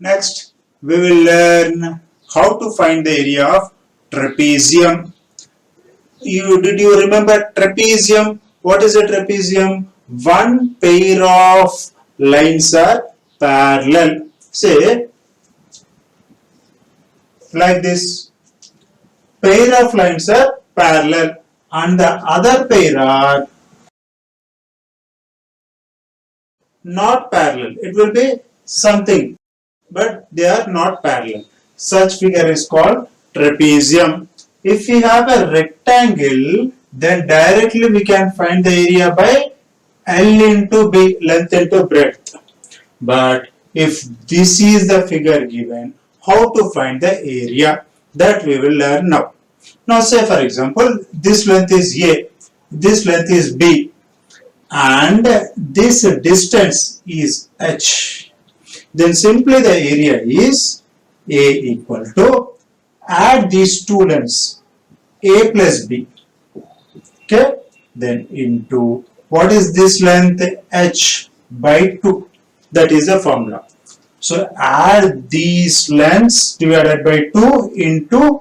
Next, we will learn how to find the area of trapezium. Did you remember trapezium? What is a trapezium? One pair of lines are parallel. Say like this. Pair of lines are parallel and the other pair are not parallel. It will be something, but they are not parallel. Such figure is called trapezium. If we have a rectangle, then directly we can find the area by L into B, length into breadth. But if this is the figure given, how to find the area? That we will learn now. Now say for example, this length is A, this length is B, and this distance is H. Then simply the area is A equal to, add these two lengths, A plus B, okay, then into, what is this length? H by 2, that is the formula. So add these lengths divided by 2 into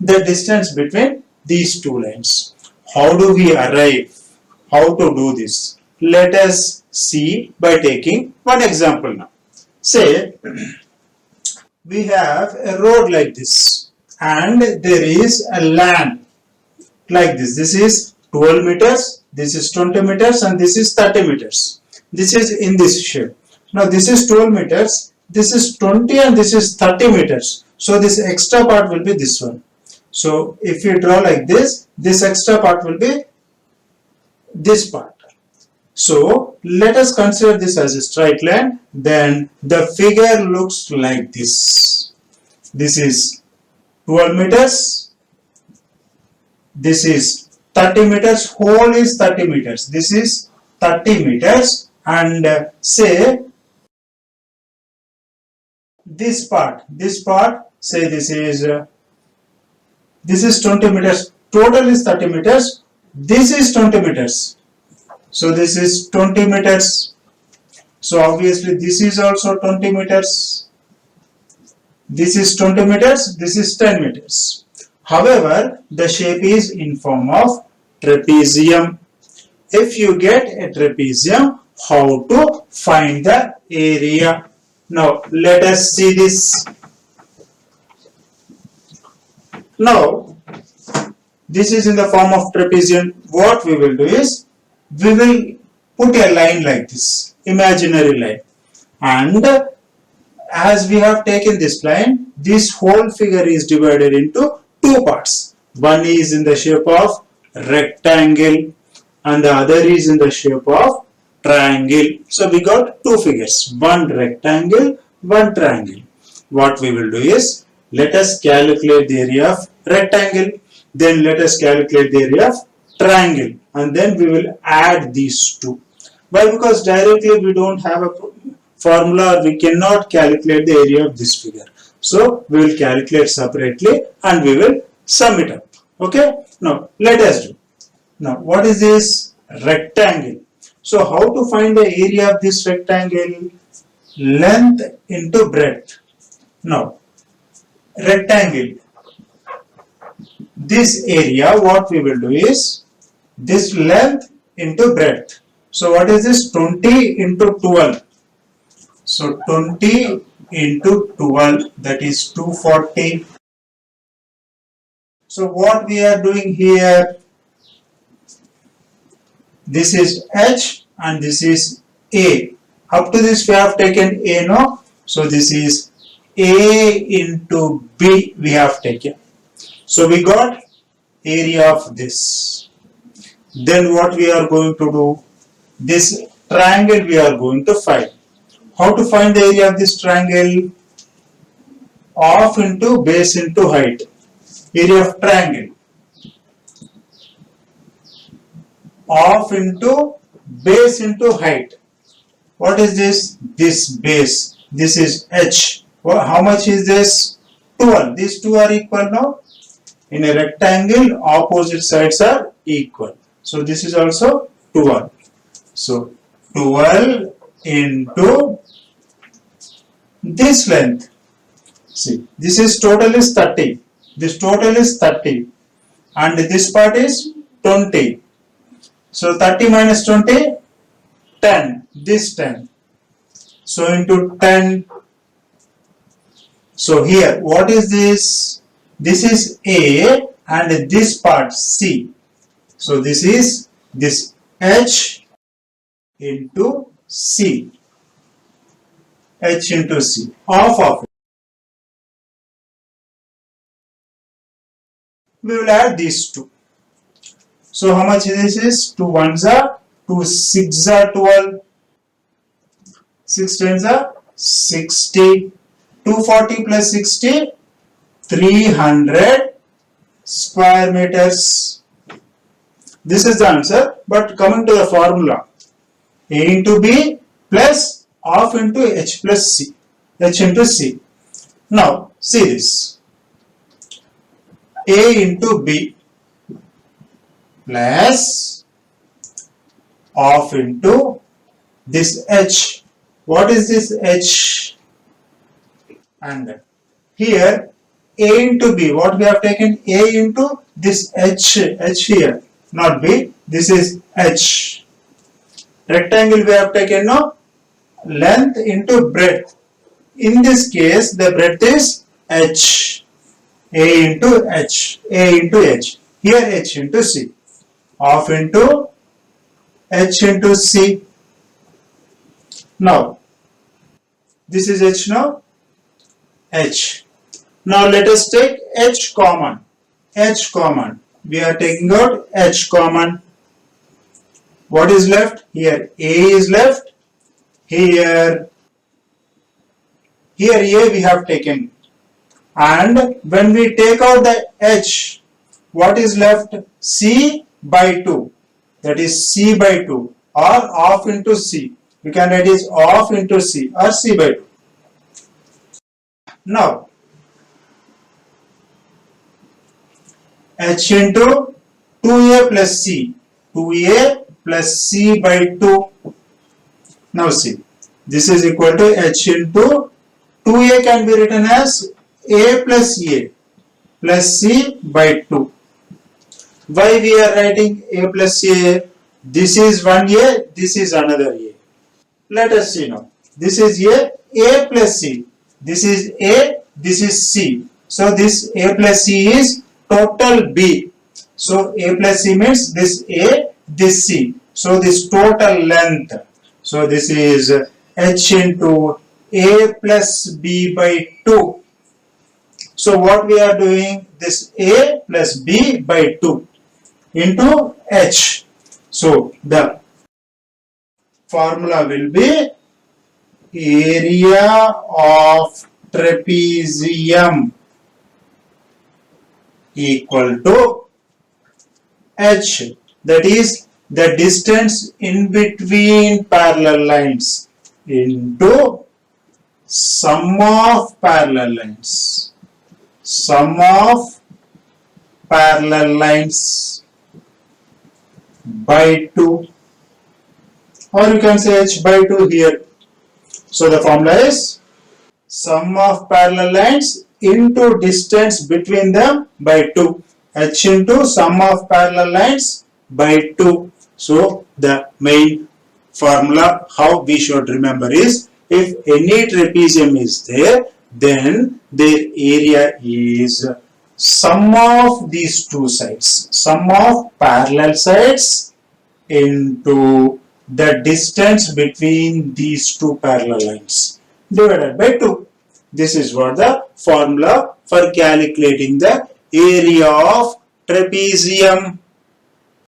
the distance between these two lines. How do we arrive? How to do this? Let us see by taking one example now. Say we have a road like this and there is a land like this. This is 12 meters, this is 20 meters and this is 30 meters. This is in this shape. Now this is 12 meters, this is 20 and this is 30 meters. So this extra part will be this one. So if you draw like this extra part will be this part. So let us consider this as a straight line. Then the figure looks like this. This is 12 meters. This is 30 meters. Whole is 30 meters. This is 30 meters. And say this part, say this is 20 meters. Total is 30 meters. This is 20 meters. So this is 20 meters. So obviously this is also 20 meters. This is 20 meters. This is 10 meters. However, the shape is in form of trapezium. If you get a trapezium, how to find the area? Now let us see this. Now this is in the form of trapezium. What we will do is, we will put a line like this, imaginary line, and as we have taken this line, this whole figure is divided into two parts. One is in the shape of rectangle and the other is in the shape of triangle. So we got two figures, one rectangle, one triangle. What we will do is, let us calculate the area of rectangle, then let us calculate the area of triangle, and then we will add these two. Why? Because directly we don't have a formula, or we cannot calculate the area of this figure. So we will calculate separately and we will sum it up. Okay. Now let us do. Now what is this? Rectangle. So how to find the area of this rectangle? Length into breadth. Now rectangle, this area, what we will do is, this length into breadth. So what is this? 20 into 12. So 20 into 12, that is 240. So what we are doing here, this is H and this is A. Up to this we have taken A, no? So this is A into B we have taken. So we got area of this. Then what we are going to do? This triangle we are going to find. How to find the area of this triangle? Off into base into height. Area of triangle. Off into base into height. What is this? This base. This is H. How much is this? 12. These two are equal now. In a rectangle, opposite sides are equal. So this is also 12. So 12 into this length, see, this is total is 30, this total is 30 and this part is 20. So 30 minus 20, 10, this 10. So into 10. So here, what is this? This is A and this part C. So this is this H into C. H into C. Half of it. We will add these two. So how much this is? 2 ones are 2 6 are 12. 6 tens are 60. 240 plus 60, 300 square meters. This is the answer. But coming to the formula, A into B plus half into H plus C. H into C. Now see this. A into B plus half into this H. What is this H? And here A into B, what we have taken? A into this H here, not B, this is H. Rectangle we have taken now, length into breadth. In this case, the breadth is H. A into H, A into H. Here H into C. Half into H into C. Now, this is H now. H. Now let us take H common. H common. We are taking out H common. What is left? Here A is left. Here A we have taken. And when we take out the H, what is left? C by 2. That is C by 2 or half into C. We can write is half into C or C by 2. Now, H into 2A plus C. 2A plus C by 2. Now see, this is equal to H into 2A can be written as A plus A plus C by 2. Why we are writing A plus A? This is one A, this is another A. Let us see now. This is A plus C. This is A, this is C. So this A plus C is total B. So A plus C means this A, this C. So this total length. So this is H into A plus B by 2. So what we are doing? This A plus B by 2 into H. So the formula will be area of trapezium equal to H, that is the distance in between parallel lines, into sum of parallel lines. Sum of parallel lines by 2, or you can say H by 2 here. So the formula is sum of parallel lines into distance between them by 2. H into sum of parallel lines by 2. So the main formula how we should remember is, if any trapezium is there, then their area is sum of these two sides, sum of parallel sides into the distance between these two parallel lines divided by 2. This is what the formula for calculating the area of trapezium.